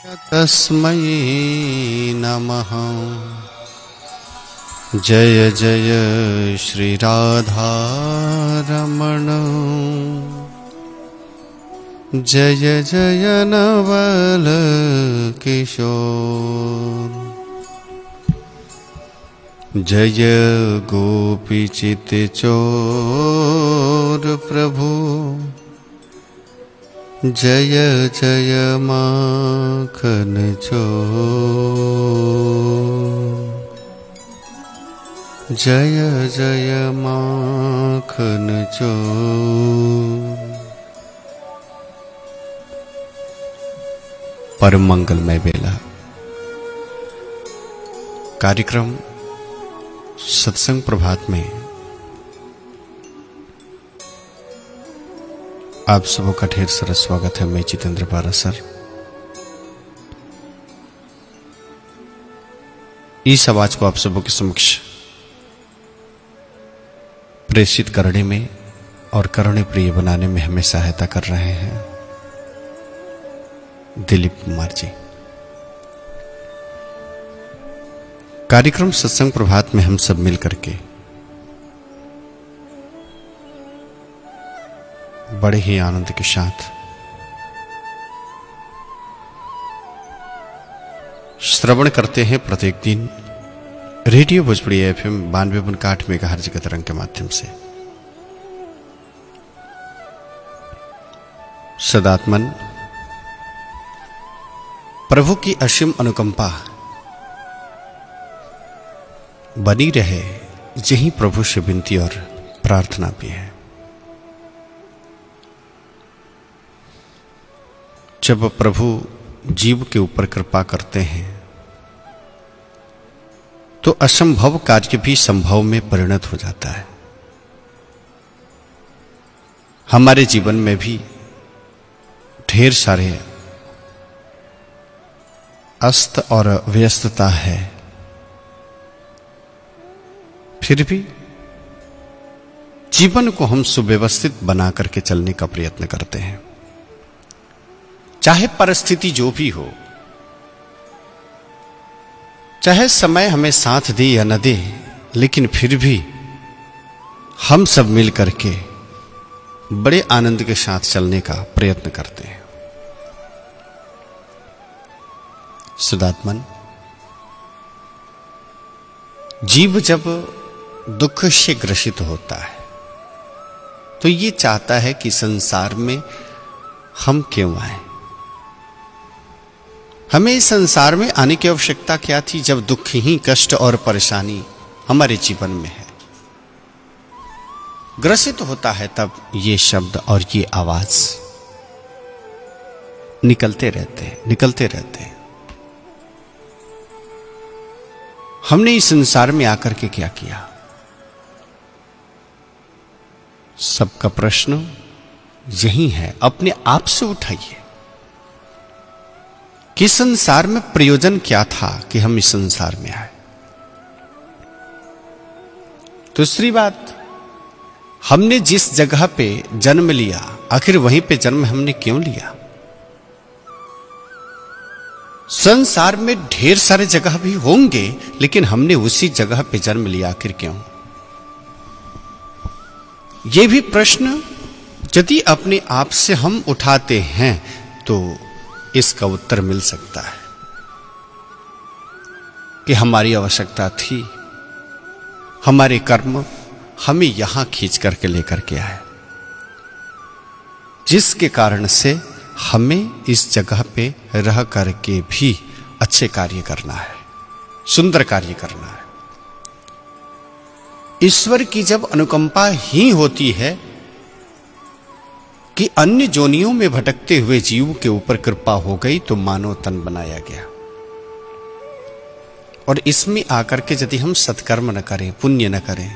तस्मै नमः। जय जय श्री राधा रमण, जय जय नवल किशोर, जय गोपीचित चोर प्रभु, जय जय माखन चोर, जय जय माखन चोर। परम मंगलमय बेला कार्यक्रम सत्संग प्रभात में आप सबों का ढेर सारा स्वागत है। मैं जितेंद्र पारासर इस आवाज को आप सबों के समक्ष प्रेषित करने में और करने प्रिय बनाने में हमें सहायता कर रहे हैं दिलीप कुमार जी। कार्यक्रम सत्संग प्रभात में हम सब मिलकर के बड़े ही आनंद के साथ श्रवण करते हैं प्रत्येक दिन रेडियो भोजपुरी FM 92.8 मेगाहर्ट्ज के तरंग के माध्यम से। सदात्मन प्रभु की असीम अनुकंपा बनी रहे, यही प्रभु से विनती और प्रार्थना भी है। जब प्रभु जीव के ऊपर कृपा करते हैं तो असंभव कार्य भी संभव में परिणत हो जाता है। हमारे जीवन में भी ढेर सारे अस्त और व्यस्तता है, फिर भी जीवन को हम सुव्यवस्थित बना करके चलने का प्रयत्न करते हैं। चाहे परिस्थिति जो भी हो, चाहे समय हमें साथ दे या न दे, लेकिन फिर भी हम सब मिल करके बड़े आनंद के साथ चलने का प्रयत्न करते हैं। सुदात्मन जीव जब दुख से ग्रसित होता है तो ये चाहता है कि संसार में हम क्यों आए, हमें इस संसार में आने की आवश्यकता क्या थी जब दुख ही कष्ट और परेशानी हमारे जीवन में है। ग्रसित होता है तब ये शब्द और ये आवाज निकलते रहते हैं। हमने इस संसार में आकर के क्या किया? सबका प्रश्न यही है, अपने आप से उठाइए कि संसार में प्रयोजन क्या था कि हम इस संसार में आए। दूसरी बात, हमने जिस जगह पे जन्म लिया, आखिर वहीं पे जन्म हमने क्यों लिया? संसार में ढेर सारे जगह भी होंगे, लेकिन हमने उसी जगह पे जन्म लिया, आखिर क्यों? यह भी प्रश्न यदि अपने आप से हम उठाते हैं तो इसका उत्तर मिल सकता है कि हमारी आवश्यकता थी, हमारे कर्म हमें यहां खींच करके लेकर के आए, जिसके कारण से हमें इस जगह पे रह करके भी अच्छे कार्य करना है, सुंदर कार्य करना है। ईश्वर की जब अनुकंपा ही होती है कि अन्य जोनियों में भटकते हुए जीव के ऊपर कृपा हो गई तो मानव तन बनाया गया, और इसमें आकर के यदि हम सत्कर्म न करें, पुण्य न करें,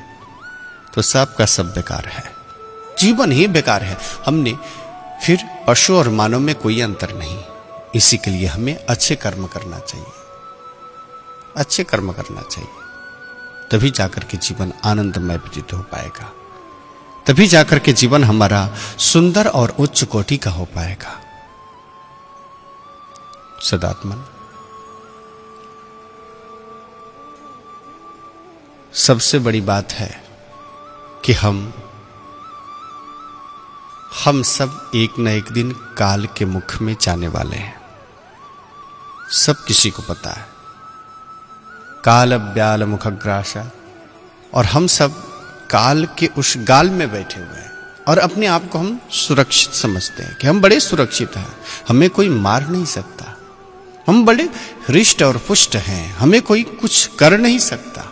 तो सब का सब बेकार है, जीवन ही बेकार है। हमने फिर पशु और मानव में कोई अंतर नहीं। इसी के लिए हमें अच्छे कर्म करना चाहिए, अच्छे कर्म करना चाहिए, तभी जाकर के जीवन आनंदमय व्यतीत हो पाएगा, तभी जाकर के जीवन हमारा सुंदर और उच्च कोटि का हो पाएगा। सदात्मन, सबसे बड़ी बात है कि हम सब एक न एक दिन काल के मुख में जाने वाले हैं। सब किसी को पता है, काल ब्याल मुखग्रासा, और हम सब काल के उस गाल में बैठे हुए हैं और अपने आप को हम सुरक्षित समझते हैं कि हम बड़े सुरक्षित हैं, हमें कोई मार नहीं सकता, हम बड़े हृष्ट और पुष्ट हैं, हमें कोई कुछ कर नहीं सकता,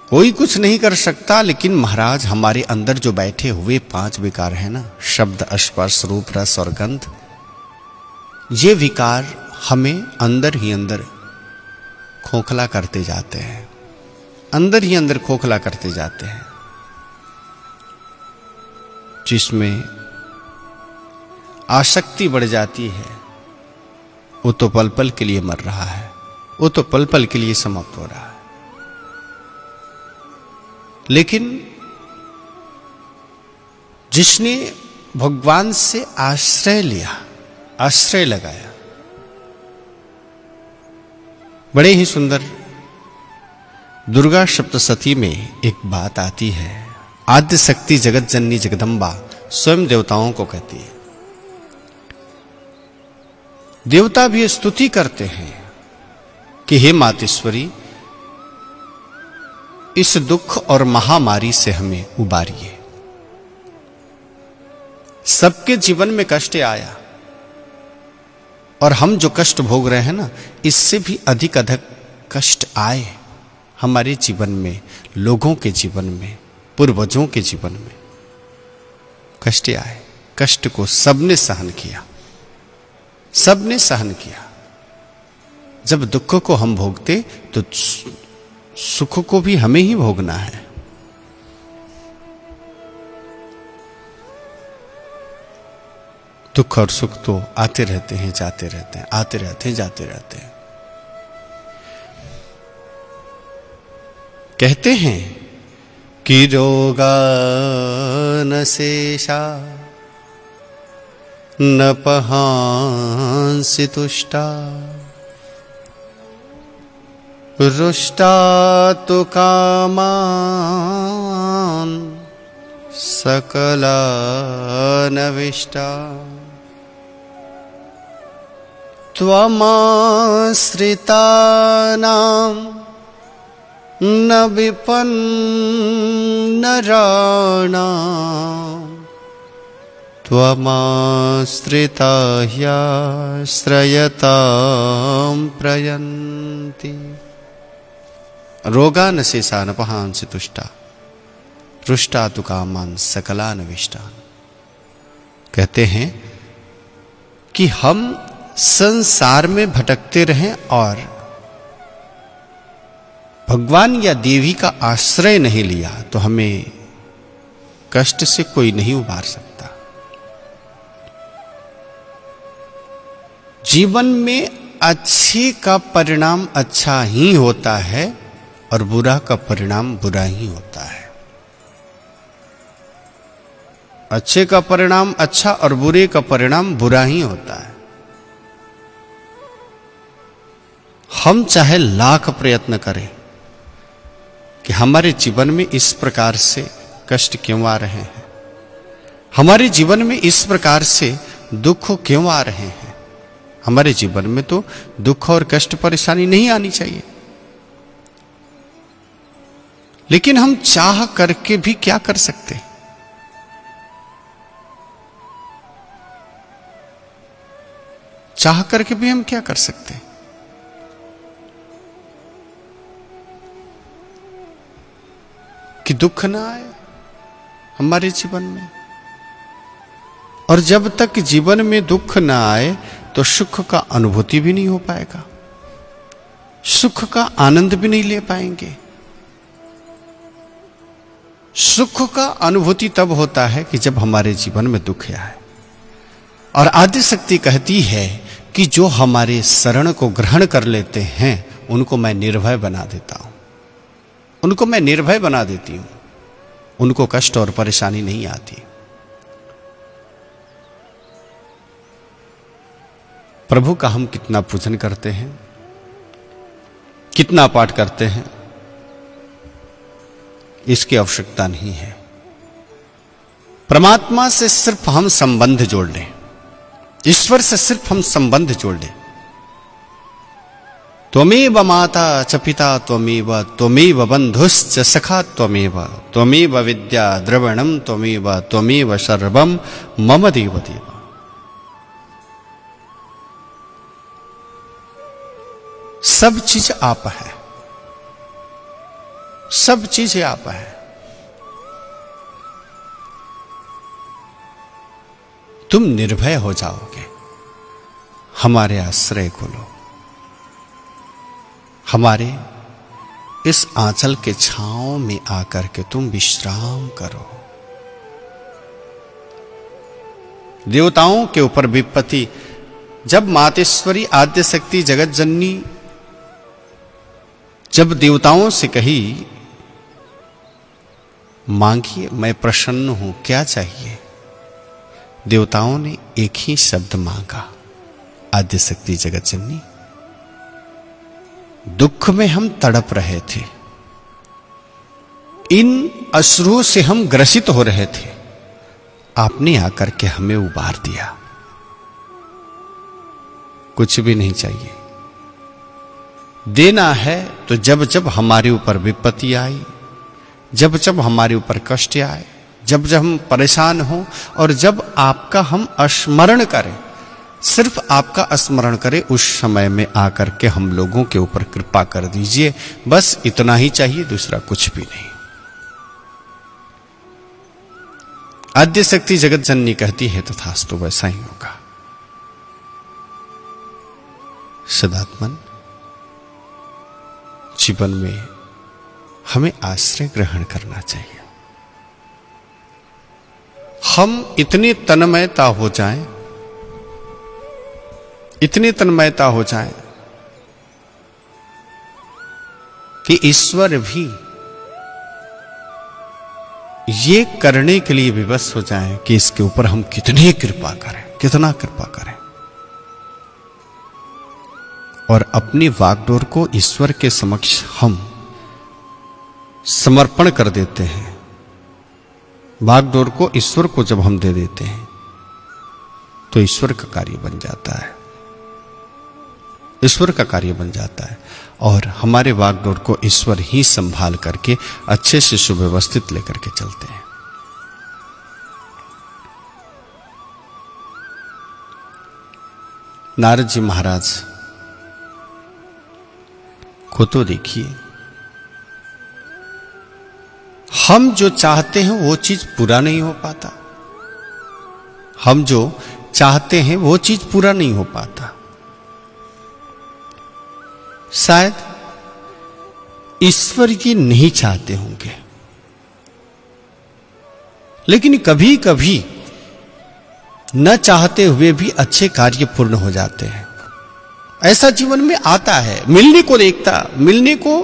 कोई कुछ नहीं कर सकता। लेकिन महाराज, हमारे अंदर जो बैठे हुए 5 विकार हैं ना, शब्द, स्पर्श, रूप, रस और गंध, ये विकार हमें अंदर ही अंदर खोखला करते जाते हैं, अंदर ही अंदर खोखला करते जाते हैं, जिसमें आसक्ति बढ़ जाती है। वो तो पल पल के लिए मर रहा है, वो तो पल पल के लिए समाप्त हो रहा है। लेकिन जिसने भगवान से आश्रय लिया, आश्रय लगाया, बड़े ही सुंदर दुर्गा सप्तशती में एक बात आती है, आद्य शक्ति जगत जननी जगदम्बा स्वयं देवताओं को कहती है। देवता भी स्तुति करते हैं कि हे मातेश्वरी, इस दुख और महामारी से हमें उबारिए। सबके जीवन में कष्ट आया और हम जो कष्ट भोग रहे हैं ना, इससे भी अधिक कष्ट आए हमारे जीवन में, लोगों के जीवन में, पूर्वजों के जीवन में कष्ट आए। कष्ट को सबने सहन किया, सबने सहन किया। जब दुख को हम भोगते तो सुख को भी हमें ही भोगना है। दुख और सुख तो आते रहते हैं, जाते रहते हैं, आते रहते हैं, जाते रहते हैं। कहते हैं कि रोगा न शेषा न पहांसि तुष्टा, रुष्टा तु कामान सकलानविष्टा, त्वमाश्रितानां न विपन्नराणां, त्वमाश्रिता ह्याश्रयतां प्रयन्ति। रोगा न शेषा न पहांसि तुष्टा, रुष्टा तु कामान सकलानविष्टान। कहते हैं कि हम संसार में भटकते रहें और भगवान या देवी का आश्रय नहीं लिया तो हमें कष्ट से कोई नहीं उबार सकता। जीवन में अच्छे का परिणाम अच्छा ही होता है और बुरा का परिणाम बुरा ही होता है। अच्छे का परिणाम अच्छा और बुरे का परिणाम बुरा ही होता है। हम चाहे लाख प्रयत्न करें कि हमारे जीवन में इस प्रकार से कष्ट क्यों आ रहे हैं, हमारे जीवन में इस प्रकार से दुख क्यों आ रहे हैं। हमारे जीवन में तो दुख और कष्ट परेशानी नहीं आनी चाहिए, लेकिन हम चाह करके भी क्या कर सकते हैं। चाह करके भी हम क्या कर सकते हैं। कि दुख ना आए हमारे जीवन में। और जब तक जीवन में दुख ना आए तो सुख का अनुभूति भी नहीं हो पाएगा, सुख का आनंद भी नहीं ले पाएंगे। सुख का अनुभूति तब होता है कि जब हमारे जीवन में दुख आए। और आदि शक्ति कहती है कि जो हमारे शरण को ग्रहण कर लेते हैं उनको मैं निर्भय बना देता हूं, उनको मैं निर्भय बना देती हूं, उनको कष्ट और परेशानी नहीं आती। प्रभु का हम कितना पूजन करते हैं, कितना पाठ करते हैं, इसकी आवश्यकता नहीं है। परमात्मा से सिर्फ हम संबंध जोड़ लें, ईश्वर से सिर्फ हम संबंध जोड़ लें। त्वमेव माता च पिता त्वमेव, त्वमेव बंधुश्च सखा त्वमेव, त्वमेव विद्या द्रविणम त्वमेव, त्वमेव सर्वम मम देव देव। सब चीज आप है, सब चीजें आप है। तुम निर्भय हो जाओगे, हमारे आश्रय को लो, हमारे इस आंचल के छांव में आकर के तुम विश्राम करो। देवताओं के ऊपर विपत्ति, जब मातेश्वरी आद्य शक्ति जगत जननी जब देवताओं से कही मांगिए मैं प्रसन्न हूं, क्या चाहिए, देवताओं ने एक ही शब्द मांगा, आद्य शक्ति जगत जननी दुख में हम तड़प रहे थे, इन अश्रुओं से हम ग्रसित हो रहे थे, आपने आकर के हमें उबार दिया, कुछ भी नहीं चाहिए। देना है तो जब जब हमारे ऊपर विपत्ति आई, जब जब हमारे ऊपर कष्ट आए, जब जब हम परेशान हो और जब आपका हम स्मरण करें, सिर्फ आपका स्मरण करें, उस समय में आकर के हम लोगों के ऊपर कृपा कर दीजिए। बस इतना ही चाहिए, दूसरा कुछ भी नहीं। आद्य शक्ति जगत जननी कहती है तथास्तु, वैसा ही होगा। सदात्मन, जीवन में हमें आश्रय ग्रहण करना चाहिए। हम इतनी तन्मयता हो जाएं, इतनी तन्मयता हो जाए कि ईश्वर भी ये करने के लिए विवश हो जाए कि इसके ऊपर हम कितनी कृपा करें, कितना कृपा करें, और अपनी वागडोर को ईश्वर के समक्ष हम समर्पण कर देते हैं। वागडोर को ईश्वर को जब हम दे देते हैं तो ईश्वर का कार्य बन जाता है, ईश्वर का कार्य बन जाता है, और हमारे वागडोर को ईश्वर ही संभाल करके अच्छे से सुव्यवस्थित लेकर के चलते हैं। नारद जी महाराज को तो देखिए, हम जो चाहते हैं वो चीज पूरा नहीं हो पाता, हम जो चाहते हैं वो चीज पूरा नहीं हो पाता। शायद ईश्वर ये नहीं चाहते होंगे, लेकिन कभी कभी न चाहते हुए भी अच्छे कार्य पूर्ण हो जाते हैं। ऐसा जीवन में आता है, मिलने को देखता, मिलने को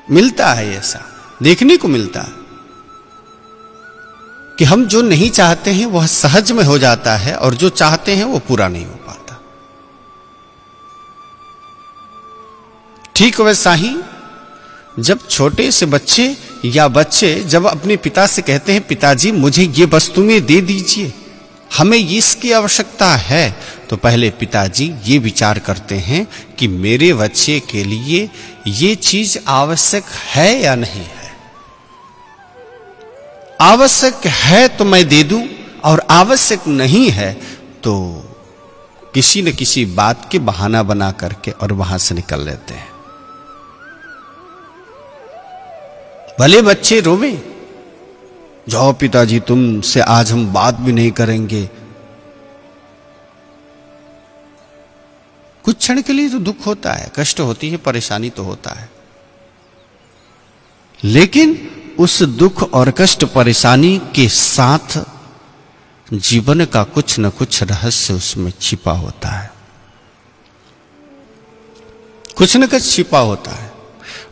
मिलता है, ऐसा देखने को मिलता है कि हम जो नहीं चाहते हैं वह सहज में हो जाता है, और जो चाहते हैं वो पूरा नहीं हो पाता। ठीक वैसा ही जब छोटे से बच्चे या बच्चे जब अपने पिता से कहते हैं पिताजी मुझे ये वस्तुएं दे दीजिए, हमें इसकी आवश्यकता है, तो पहले पिताजी ये विचार करते हैं कि मेरे बच्चे के लिए ये चीज आवश्यक है या नहीं है। आवश्यक है तो मैं दे दूं, और आवश्यक नहीं है तो किसी न किसी बात के बहाना बना करके और वहां से निकल लेते हैं। भले बच्चे रोवे, जाओ पिताजी तुमसे आज हम बात भी नहीं करेंगे। कुछ क्षण के लिए तो दुख होता है, कष्ट होती है, परेशानी तो होता है, लेकिन उस दुख और कष्ट परेशानी के साथ जीवन का कुछ न कुछ रहस्य उसमें छिपा होता है, कुछ न कुछ छिपा होता है।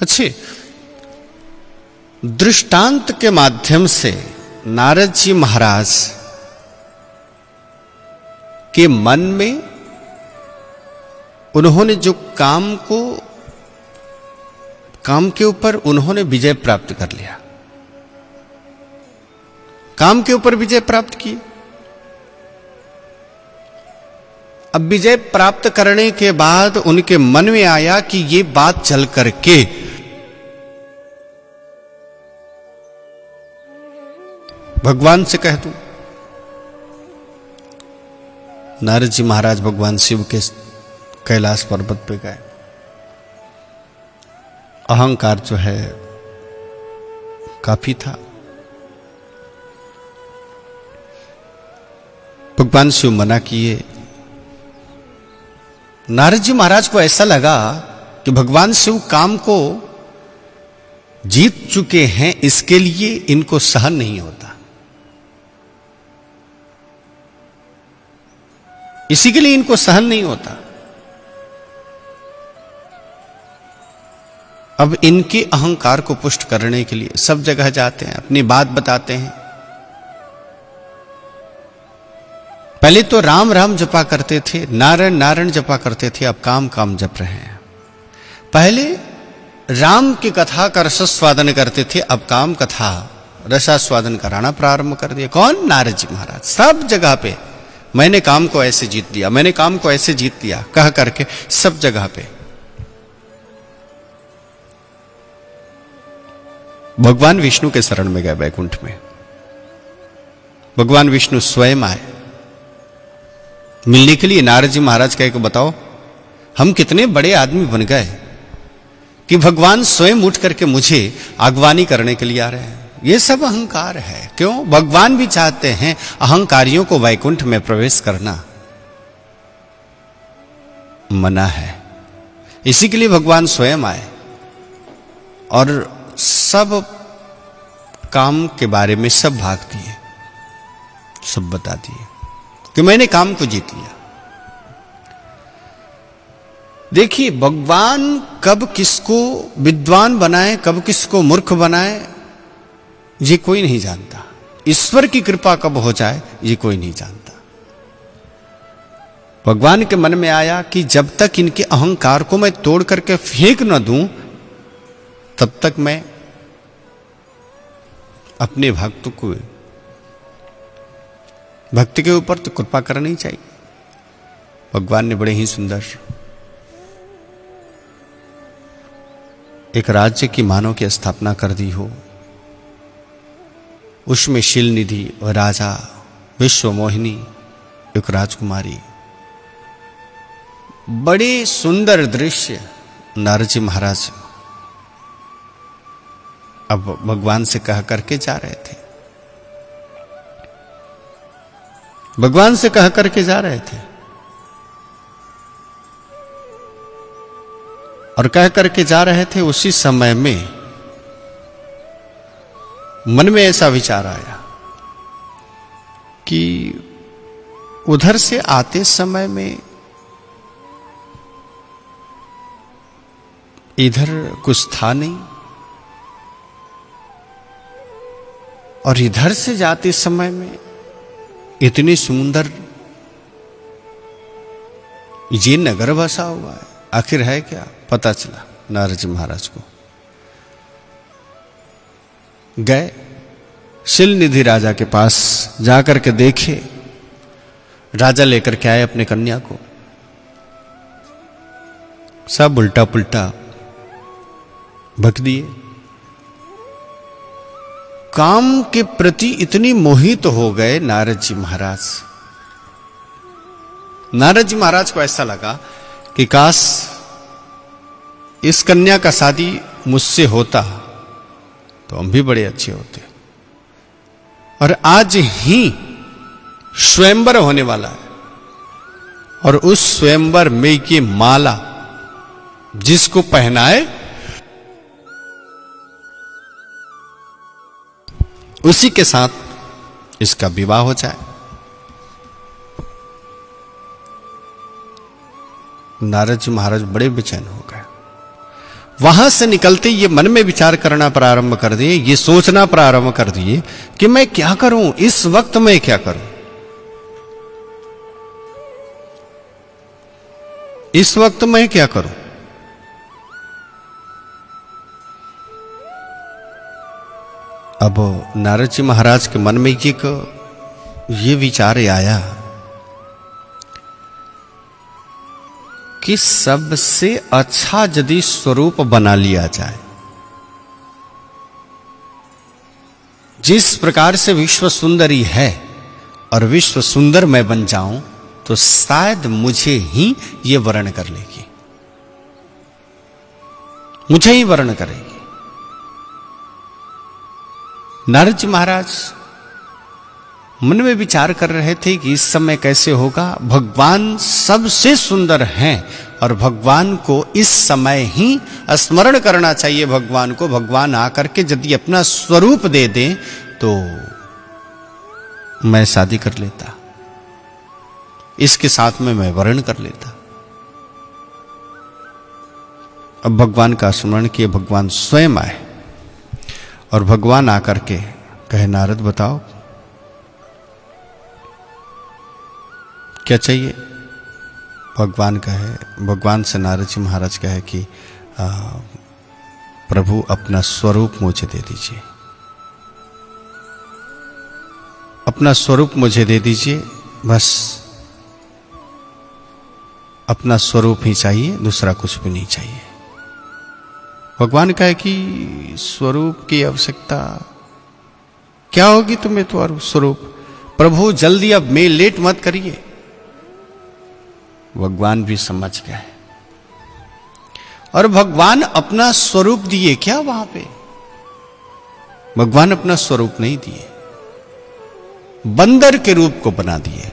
अच्छे दृष्टांत के माध्यम से नारद जी महाराज के मन में उन्होंने जो काम के ऊपर उन्होंने विजय प्राप्त कर लिया, काम के ऊपर विजय प्राप्त की। अब विजय प्राप्त करने के बाद उनके मन में आया कि ये बात चल करके भगवान से कह दूं। नारद जी महाराज भगवान शिव के कैलाश पर्वत पे गए। अहंकार जो है काफी था। भगवान शिव मना किए। नारद जी महाराज को ऐसा लगा कि भगवान शिव काम को जीत चुके हैं, इसके लिए इनको सहन नहीं होता, इसी के लिए इनको सहन नहीं होता। अब इनके अहंकार को पुष्ट करने के लिए सब जगह जाते हैं, अपनी बात बताते हैं। पहले तो राम राम जपा करते थे, नारायण नारायण जपा करते थे, अब काम काम जप रहे हैं। पहले राम की कथा का रसास्वादन करते थे, अब काम कथा रसास्वादन कराना प्रारंभ कर दिया। कौन? नारद जी महाराज। सब जगह पे मैंने काम को ऐसे जीत लिया, मैंने काम को ऐसे जीत लिया कह करके सब जगह पे। भगवान विष्णु के शरण में गए वैकुंठ में। भगवान विष्णु स्वयं आए मिलने के लिए। नारद जी महाराज कहे कि बताओ हम कितने बड़े आदमी बन गए कि भगवान स्वयं उठ करके मुझे आगवानी करने के लिए आ रहे हैं। ये सब अहंकार है। क्यों? भगवान भी चाहते हैं अहंकारियों को वैकुंठ में प्रवेश करना, मना है। इसी के लिए भगवान स्वयं आए और सब काम के बारे में सब भाग दिए, सब बता दिए कि मैंने काम को जीत लिया। देखिए, भगवान कब किसको विद्वान बनाए, कब किसको मूर्ख बनाए, ये कोई नहीं जानता। ईश्वर की कृपा कब हो जाए, ये कोई नहीं जानता। भगवान के मन में आया कि जब तक इनके अहंकार को मैं तोड़ करके फेंक न दूं, तब तक मैं अपने भक्त को भक्ति के ऊपर तो कृपा करनी चाहिए। भगवान ने बड़े ही सुंदर एक राज्य की मानव की स्थापना कर दी हो। उसमें शील निधि और राजा, विश्व मोहिनी, एक राजकुमारी, बड़े सुंदर दृश्य। नारद जी महाराज अब भगवान से कह करके जा रहे थे, भगवान से कह करके जा रहे थे और कह करके जा रहे थे। उसी समय में मन में ऐसा विचार आया कि उधर से आते समय में इधर कुछ था नहीं और इधर से जाते समय में इतनी सुंदर ये नगर बसा हुआ है, आखिर है क्या? पता चला नारद जी महाराज को। गए शील निधि राजा के पास, जाकर के देखे। राजा लेकर के आए अपने कन्या को, सब उल्टा पुल्टा बक दिए। काम के प्रति इतनी मोहित हो गए नारद जी महाराज। नारद जी महाराज को ऐसा लगा कि काश इस कन्या का शादी मुझसे होता तो हम भी बड़े अच्छे होते। और आज ही स्वयंवर होने वाला है और उस स्वयंवर में ये माला जिसको पहनाए उसी के साथ इसका विवाह हो जाए। नारद जी महाराज बड़े बेचैन हो गए। वहां से निकलते ये मन में विचार करना प्रारंभ कर दिए, ये सोचना प्रारंभ कर दिए कि मैं क्या करूं, इस वक्त मैं क्या करूं। इस वक्त मैं क्या करूं? अब नारद जी महाराज के मन में ये विचार आया कि सबसे अच्छा यदि स्वरूप बना लिया जाए, जिस प्रकार से विश्व सुंदरी है और विश्व सुंदर मैं बन जाऊं तो शायद मुझे ही ये वर्ण कर लेगी, मुझे ही वर्ण करेगी। नारद जी महाराज मन में विचार कर रहे थे कि इस समय कैसे होगा। भगवान सबसे सुंदर हैं और भगवान को इस समय ही स्मरण करना चाहिए। भगवान को भगवान आकर के यदि अपना स्वरूप दे दें तो मैं शादी कर लेता, इसके साथ में मैं वर्ण कर लेता। अब भगवान का स्मरण किए, भगवान स्वयं आए और भगवान आकर के कहे, नारद बताओ क्या चाहिए? भगवान से नारद जी महाराज कहे कि प्रभु अपना स्वरूप मुझे दे दीजिए, अपना स्वरूप मुझे दे दीजिए, बस अपना स्वरूप ही चाहिए, दूसरा कुछ भी नहीं चाहिए। भगवान कहे कि स्वरूप की आवश्यकता क्या होगी तुम्हें? तो स्वरूप प्रभु जल्दी, अब मैं लेट मत करिए। भगवान भी समझ गए और भगवान अपना स्वरूप दिए। क्या वहां पे भगवान अपना स्वरूप नहीं दिए, बंदर के रूप को बना दिए।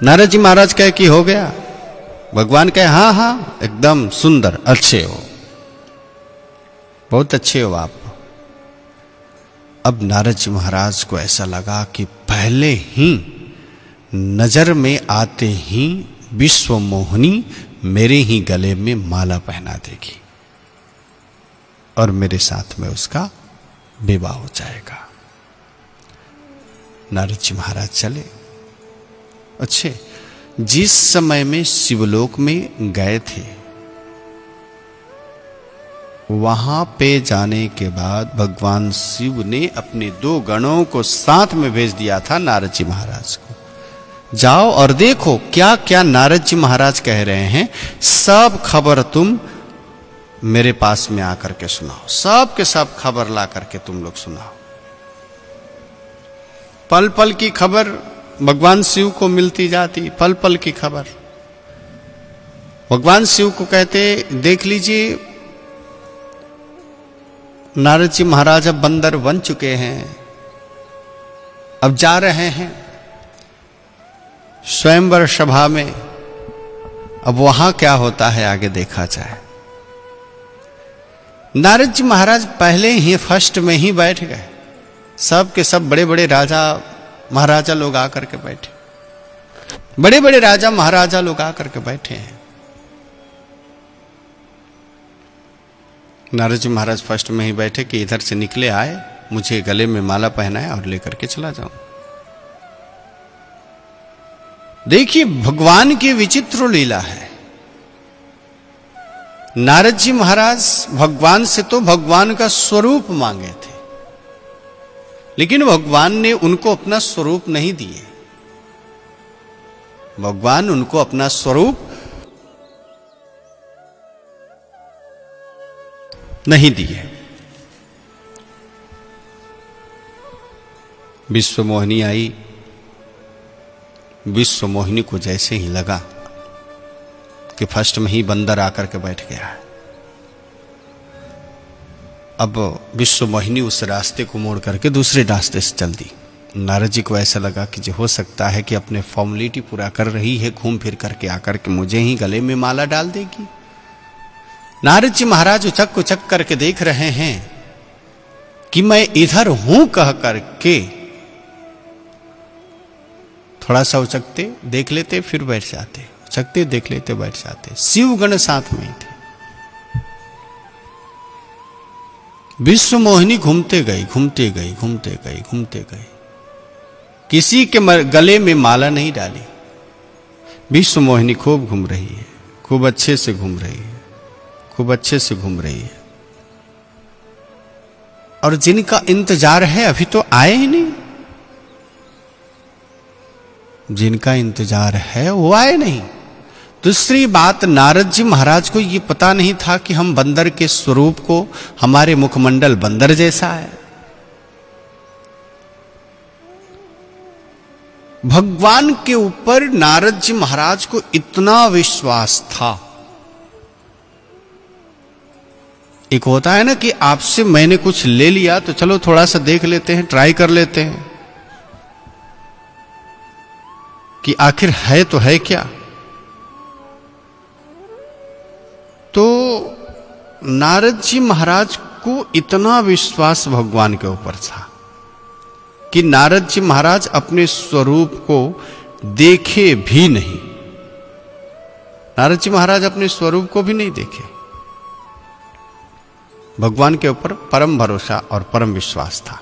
नारद जी महाराज कहे कि हो गया। भगवान कहे हाँ हाँ एकदम सुंदर, अच्छे हो, बहुत अच्छे हो आप। अब नारद जी महाराज को ऐसा लगा कि पहले ही नजर में आते ही विश्व मोहिनी मेरे ही गले में माला पहना देगी और मेरे साथ में उसका विवाह हो जाएगा। नारद जी महाराज चले। अच्छे, जिस समय में शिवलोक में गए थे, वहां पे जाने के बाद भगवान शिव ने अपने 2 गणों को साथ में भेज दिया था नारद जी महाराज को। जाओ और देखो क्या क्या नारद जी महाराज कह रहे हैं, सब खबर तुम मेरे पास में आकर के सुनाओ, सब के सब खबर ला करके तुम लोग सुनाओ। पल पल की खबर भगवान शिव को मिलती जाती, पल पल की खबर। भगवान शिव को कहते, देख लीजिए नारद जी महाराज अब बंदर बन चुके हैं, अब जा रहे हैं स्वयंवर सभा में, अब वहां क्या होता है आगे देखा जाए। नारद जी महाराज पहले ही फर्स्ट में ही बैठ गए। सब के सब बड़े बड़े राजा महाराजा लोग आकर के बैठे, बड़े बड़े राजा महाराजा लोग आकर के बैठे हैं। नारद जी महाराज फर्स्ट में ही बैठे कि इधर से निकले आए, मुझे गले में माला पहनाए और लेकर के चला जाऊं। देखिए भगवान की विचित्र लीला है। नारद जी महाराज भगवान से तो भगवान का स्वरूप मांगे थे, लेकिन भगवान ने उनको अपना स्वरूप नहीं दिए। भगवान उनको अपना स्वरूप नहीं दिए। विश्व मोहिनी आई। विश्व मोहिनी को जैसे ही लगा कि फर्स्ट में ही बंदर आकर के बैठ गया है, अब विश्व मोहिनी उस रास्ते को मोड़ करके दूसरे रास्ते से चल दी। नारद जी को ऐसा लगा कि जो हो सकता है कि अपने फॉर्मेलिटी पूरा कर रही है, घूम फिर करके आकर के मुझे ही गले में माला डाल देगी। नारद जी महाराज उचक उचक करके देख रहे हैं कि मैं इधर हूं कह करके थोड़ा सा उचकते देख लेते फिर बैठ जाते, उचकते देख लेते बैठ जाते। शिवगण साथ में ही थे। विश्व मोहिनी घूमते गई, घूमते गई, घूमते गई, घूमते गई। किसी के गले में माला नहीं डाली। विश्व मोहिनी खूब घूम रही है, खूब अच्छे से घूम रही है, खूब अच्छे से घूम रही है। और जिनका इंतजार है अभी तो आए ही नहीं, जिनका इंतजार है वो आए नहीं। दूसरी बात, नारद जी महाराज को ये पता नहीं था कि हम बंदर के स्वरूप को, हमारे मुखमंडल बंदर जैसा है। भगवान के ऊपर नारद जी महाराज को इतना विश्वास था। एक होता है ना कि आपसे मैंने कुछ ले लिया तो चलो थोड़ा सा देख लेते हैं, ट्राई कर लेते हैं कि आखिर है तो है क्या। तो नारद जी महाराज को इतना विश्वास भगवान के ऊपर था कि नारद जी महाराज अपने स्वरूप को देखे भी नहीं। नारद जी महाराज अपने स्वरूप को भी नहीं देखे। भगवान के ऊपर परम भरोसा और परम विश्वास था।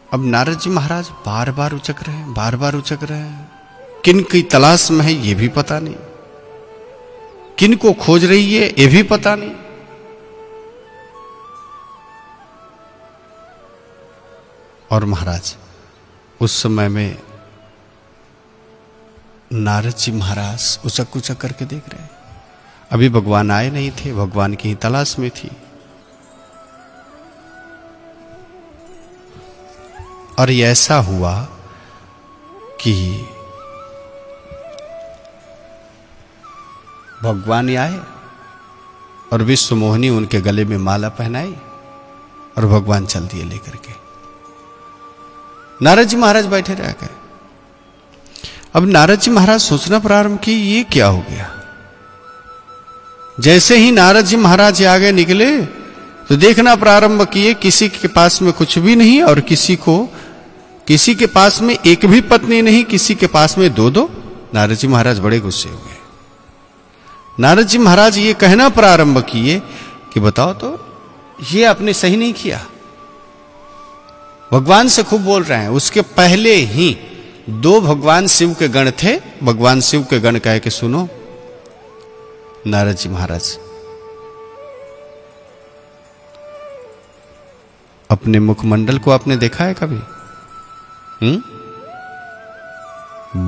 अब नारद जी महाराज बार बार उचक रहे हैं, बार बार उचक रहे हैं। किन की तलाश में है ये भी पता नहीं, किन को खोज रही है ये भी पता नहीं। और महाराज उस समय में नारद जी महाराज उचक उचक करके देख रहे हैं। अभी भगवान आए नहीं थे, भगवान की ही तलाश में थी। और ये ऐसा हुआ कि भगवान आए और विश्व मोहिनी उनके गले में माला पहनाई और भगवान चल दिए लेकर के। नारद जी महाराज बैठे रह गए। अब नारद जी महाराज सोचना प्रारंभ किए ये क्या हो गया। जैसे ही नारद जी महाराज आगे निकले तो देखना प्रारंभ किए किसी के पास में कुछ भी नहीं, और किसी के पास में एक भी पत्नी नहीं, किसी के पास में दो दो। नारद जी महाराज बड़े गुस्से हुए। नारद जी महाराज ये कहना प्रारंभ किए कि बताओ तो ये आपने सही नहीं किया। भगवान से खूब बोल रहे हैं। उसके पहले ही दो भगवान शिव के गण थे। भगवान शिव के गण कह के सुनो, नारद जी महाराज अपने मुखमंडल को आपने देखा है कभी?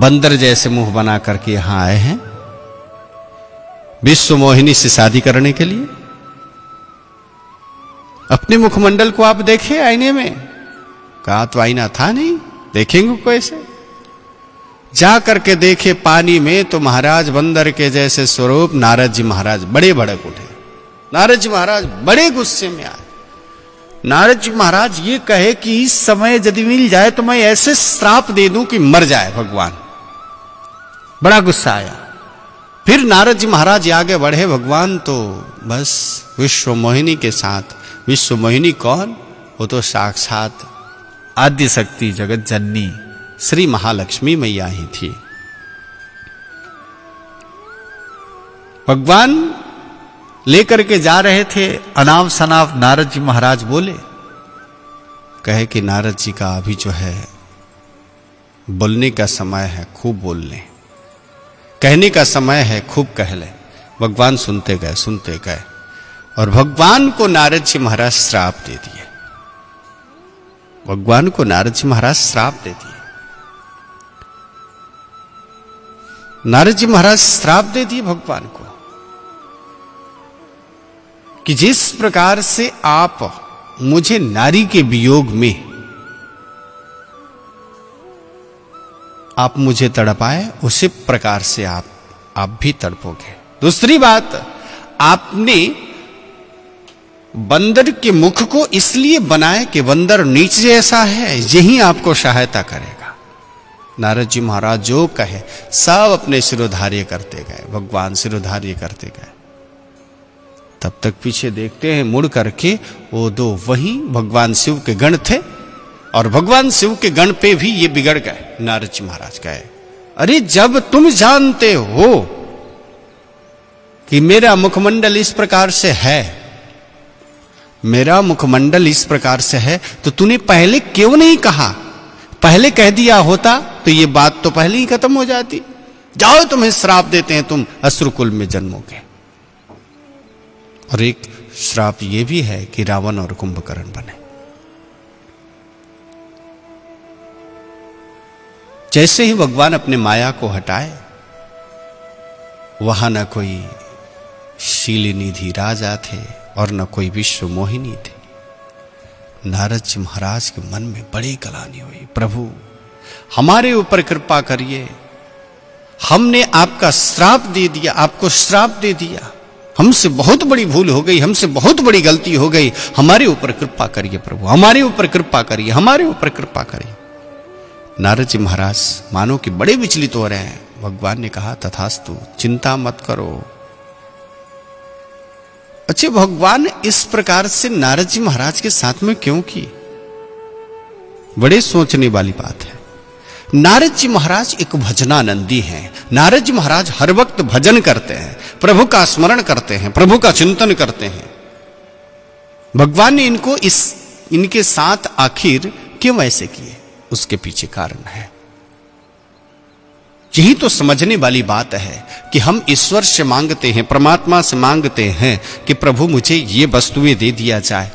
बंदर जैसे मुंह बना करके यहां आए हैं विश्व मोहिनी से शादी करने के लिए। अपने मुखमंडल को आप देखे आईने में? कहा तो आईना था नहीं, देखेंगे कैसे? जा करके देखे पानी में तो महाराज बंदर के जैसे स्वरूप। नारद जी महाराज बड़े भड़क उठे। नारद जी महाराज बड़े गुस्से में आए। नारद जी महाराज ये कहे कि इस समय यदि मिल जाए तो मैं ऐसे श्राप दे दूं कि मर जाए भगवान। बड़ा गुस्सा आया। फिर नारद जी महाराज आगे बढ़े। भगवान तो बस विश्व मोहिनी के साथ। विश्व मोहिनी कौन? वो तो साक्षात आद्य शक्ति जगत जननी श्री महालक्ष्मी मैया ही थी। भगवान लेकर के जा रहे थे। अनाव शनाव नारद जी महाराज बोले, कहे कि नारद जी का अभी जो है बोलने का समय है, खूब बोल लें। कहने का समय है, खूब कह लें। भगवान सुनते गए और भगवान को नारद जी महाराज श्राप दे दिए। भगवान को नारद जी महाराज श्राप दे दिए। नारद जी महाराज श्राप दे दिए भगवान को कि जिस प्रकार से आप मुझे नारी के वियोग में आप मुझे तड़पाए, उसी प्रकार से आप भी तड़पोगे। दूसरी बात, आपने बंदर के मुख को इसलिए बनाए कि बंदर नीच जैसा है, यही आपको सहायता करेगा। नारद जी महाराज जो कहे सब अपने सिरोधार्य करते गए। भगवान सिरोधार्य करते गए। तब तक पीछे देखते हैं मुड़ करके वो दो वहीं भगवान शिव के गण थे, और भगवान शिव के गण पे भी ये बिगड़ गए। नारद जी महाराज कहे, अरे जब तुम जानते हो कि मेरा मुखमंडल इस प्रकार से है, मेरा मुखमंडल इस प्रकार से है तो तूने पहले क्यों नहीं कहा? पहले कह दिया होता तो ये बात तो पहले ही खत्म हो जाती। जाओ, तुम्हें श्राप देते हैं, तुम असुरकुल में जन्मोगे। और एक श्राप ये भी है कि रावण और कुंभकर्ण बने। जैसे ही भगवान अपने माया को हटाए, वहां न कोई शीलनिधि राजा थे और न कोई विश्व मोहिनी थे। नारद जी महाराज के मन में बड़ी ग्लानि हुई, प्रभु हमारे ऊपर कृपा करिए, हमने आपका श्राप दे दिया, आपको श्राप दे दिया, हमसे बहुत बड़ी भूल हो गई, हमसे बहुत बड़ी गलती हो गई, हमारे ऊपर कृपा करिए प्रभु, हमारे ऊपर कृपा करिए, हमारे ऊपर कृपा करिए। नारद जी महाराज मानो कि बड़े विचलित हो रहे हैं। भगवान ने कहा, तथास्तु, चिंता मत करो। अच्छा, भगवान इस प्रकार से नारद जी महाराज के साथ में क्यों की? बड़े सोचने वाली बात है। नारद जी महाराज एक भजनानंदी हैं। नारद जी महाराज हर वक्त भजन करते हैं, प्रभु का स्मरण करते हैं, प्रभु का चिंतन करते हैं। भगवान ने इनको इनके साथ आखिर क्यों ऐसे किए? उसके पीछे कारण है। यही तो समझने वाली बात है कि हम ईश्वर से मांगते हैं, परमात्मा से मांगते हैं कि प्रभु मुझे ये वस्तुएं दे दिया जाए,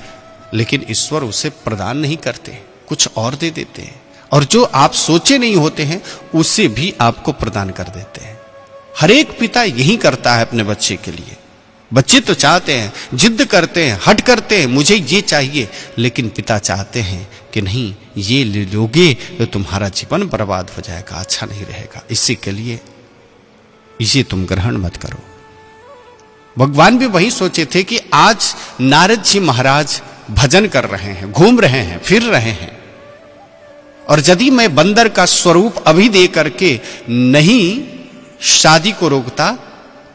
लेकिन ईश्वर उसे प्रदान नहीं करते, कुछ और दे देते हैं, और जो आप सोचे नहीं होते हैं उसे भी आपको प्रदान कर देते हैं। हर एक पिता यही करता है अपने बच्चे के लिए। बच्चे तो चाहते हैं, जिद करते हैं, हट करते हैं, मुझे ये चाहिए, लेकिन पिता चाहते हैं कि नहीं, ये ले लोगे तो तुम्हारा जीवन बर्बाद हो जाएगा, अच्छा नहीं रहेगा, इसी के लिए इसे तुम ग्रहण मत करो। भगवान भी वही सोचे थे कि आज नारद जी महाराज भजन कर रहे हैं, घूम रहे हैं, फिर रहे हैं, और यदि मैं बंदर का स्वरूप अभी दे करके नहीं शादी को रोकता,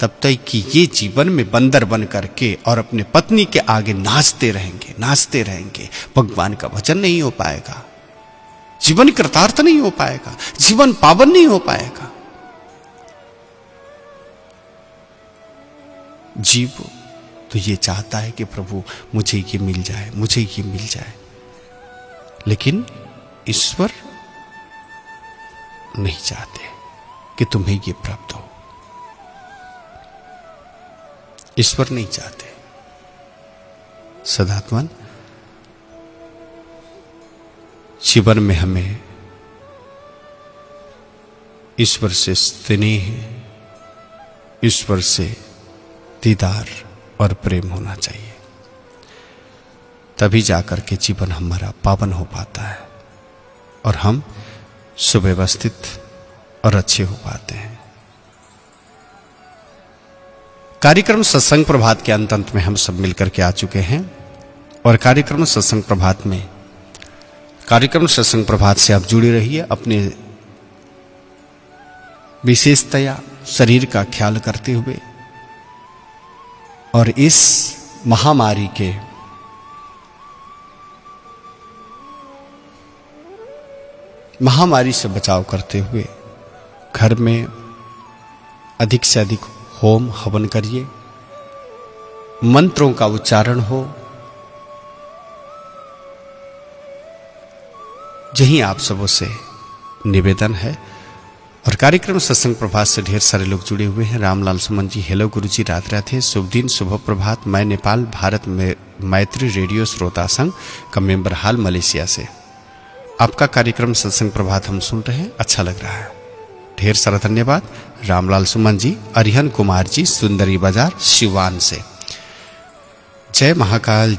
तब तक कि ये जीवन में बंदर बन करके और अपने पत्नी के आगे नाचते रहेंगे, भगवान का भजन नहीं हो पाएगा, जीवन कृतार्थ नहीं हो पाएगा, जीवन पावन नहीं हो पाएगा। जीव तो ये चाहता है कि प्रभु मुझे ये मिल जाए, मुझे ये मिल जाए, लेकिन ईश्वर नहीं चाहते कि तुम्हें ये प्राप्त हो। ईश्वर नहीं चाहते। सदात्मन, जीवन में हमें ईश्वर से स्नेह, ईश्वर से दीदार और प्रेम होना चाहिए, तभी जाकर के जीवन हमारा पावन हो पाता है और हम सुव्यवस्थित और अच्छे हो पाते हैं। कार्यक्रम सत्संग प्रभात के अंत में हम सब मिलकर के आ चुके हैं, और कार्यक्रम सत्संग प्रभात से आप जुड़े रहिए, अपने विशेषतया शरीर का ख्याल करते हुए और इस महामारी से बचाव करते हुए घर में अधिक से अधिक होम हवन करिए, मंत्रों का उच्चारण हो। यही आप सबों से निवेदन है। और कार्यक्रम सत्संग प्रभात से ढेर सारे लोग जुड़े हुए हैं। रामलाल सुमन जी, हेलो गुरुजी, रात राधे, शुभ दिन, शुभ प्रभात। मैं नेपाल भारत में मैत्री रेडियो श्रोता संघ का मेंबर हाल मलेशिया से आपका कार्यक्रम सत्संग प्रभात हम सुन रहे हैं, अच्छा लग रहा है, ढेर सारा धन्यवाद। रामलाल सुमन जी, अरिहन कुमार जी, सुंदरी बाजार शिवान से, जय महाकाल,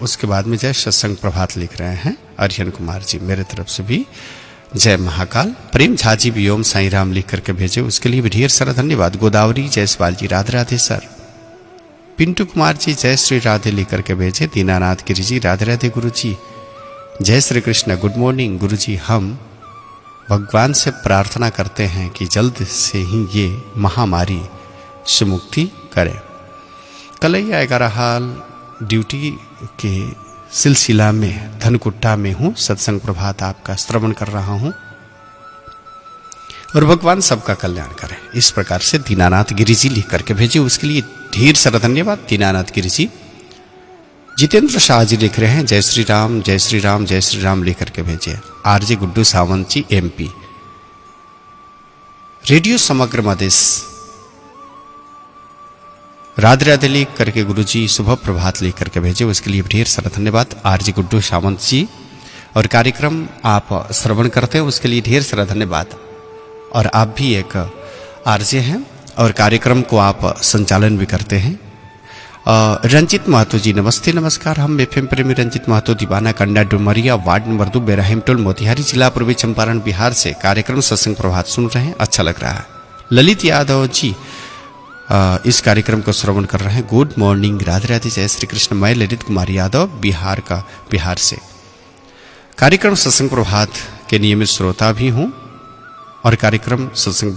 उसके बाद में जय सत्संग प्रभात लिख रहे हैं अरिहन कुमार जी, मेरे तरफ से भी जय महाकाल। प्रेम झा जी भी ओम साईं राम लिख करके भेजे, उसके लिए भी ढेर सारा धन्यवाद। गोदावरी जयसवाल जी, राधे राधे सर। पिंटू कुमार जी, जय श्री राधे लिख करके भेजे। दीनानाथ गिरी जी, राधे राधे गुरु जी, जय श्री कृष्ण, गुड मॉर्निंग गुरु जी। हम भगवान से प्रार्थना करते हैं कि जल्द से ही ये महामारी से मुक्ति करे। कलैया 11 हाल ड्यूटी के सिलसिला में धनकुट्टा में हूँ, सत्संग प्रभात आपका श्रवण कर रहा हूँ, और भगवान सबका कल्याण करे। इस प्रकार से दीनानाथ गिरी जी लिख करके भेजे, उसके लिए ढेर सारा धन्यवाद दीनानाथ गिरी जी। जितेंद्र शाह जी लिख रहे हैं जय श्री राम जय श्री राम जय श्री राम लेकर के भेजे। आरजे गुड्डू सावंत जी एमपी। रेडियो समग्र मधेश राधे राधे लिख करके गुरुजी शुभ प्रभात लेकर के भेजे, उसके लिए ढेर सारा धन्यवाद आरजे गुड्डू सावंत जी। और कार्यक्रम आप श्रवण करते हैं उसके लिए ढेर सारा धन्यवाद। और आप भी एक आरजे हैं और कार्यक्रम को आप संचालन भी करते हैं। रंजित महतो जी नमस्ते नमस्कार। हम एफएम प्रेमी रंजित महतो दीवाना कंडा डुमरिया वार्ड नंबर 2 बेराहिम टोल मोतिहारी जिला पूर्वी चंपारण बिहार से कार्यक्रम सत्संग प्रभात सुन रहे हैं, अच्छा लग रहा है। ललित यादव जी इस कार्यक्रम को श्रवण कर रहे हैं। गुड मॉर्निंग राधे राधे जय श्री कृष्ण। मैं ललित कुमार यादव बिहार से कार्यक्रम सत्संग प्रभात के नियमित श्रोता भी हूं और कार्यक्रम सत्संग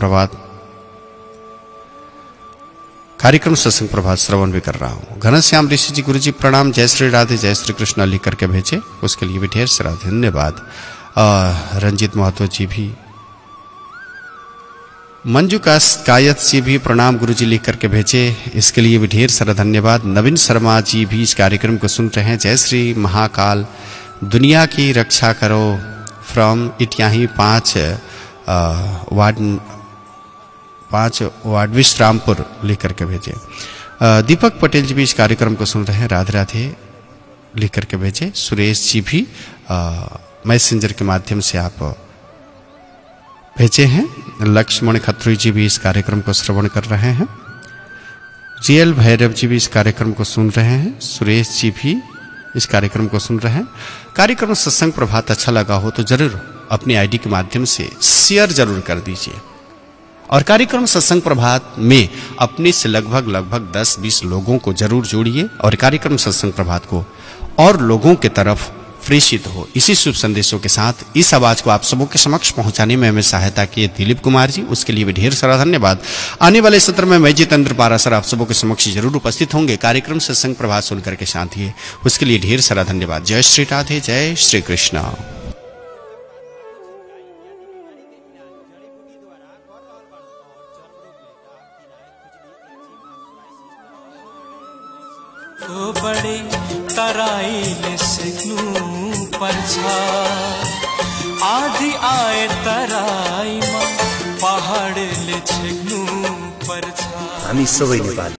प्रभात श्रवण भी कर रहा हूं। घनश्याम ऋषि जी गुरुजी प्रणाम जय श्री राधे जय श्री कृष्ण लिख करके भेजे, उसके लिए भी ढेर सारा धन्यवाद। रंजित महतो जी भी, मंजू कायत जी भी प्रणाम गुरुजी लिख करके भेजे, इसके लिए भी ढेर सारा धन्यवाद। नवीन शर्मा जी भी इस कार्यक्रम को सुन रहे हैं। जय श्री महाकाल दुनिया की रक्षा करो फ्रॉम इटियाही 5 वार्ड विश्रामपुर लिख करके भेजे। दीपक पटेल जी भी इस कार्यक्रम को सुन रहे हैं, राधे राधे लिख करके भेजे। सुरेश जी भी मैसेंजर के माध्यम से आप भेजे हैं। लक्ष्मण खत्री जी भी इस कार्यक्रम को श्रवण कर रहे हैं। जीएल भैरव जी भी इस कार्यक्रम को सुन रहे हैं। सुरेश जी भी इस कार्यक्रम को सुन रहे हैं। कार्यक्रम सत्संग प्रभात अच्छा लगा हो तो जरूर अपनी आईडी के माध्यम से शेयर जरूर कर दीजिए। और कार्यक्रम सत्संग प्रभात में अपने से लगभग 10-20 लोगों को जरूर जोड़िए और कार्यक्रम सत्संग प्रभात को और लोगों के तरफ प्रेषित हो। इसी शुभ संदेशों के साथ इस आवाज को आप सबों के समक्ष पहुंचाने में हमें सहायता किए दिलीप कुमार जी, उसके लिए भी ढेर सारा धन्यवाद। आने वाले सत्र में मैं जितेंद्र पारासर आप सबों के समक्ष जरूर उपस्थित होंगे कार्यक्रम सत्संग प्रभात सुनकर के शांति है, उसके लिए ढेर सारा धन्यवाद। जय श्री राधे जय श्री कृष्ण। तो बड़े तराइले सिग्नु पर्छा आधी आए तराइमा पहाडले छिग्नु पर्छा। हामी सबै नेपाली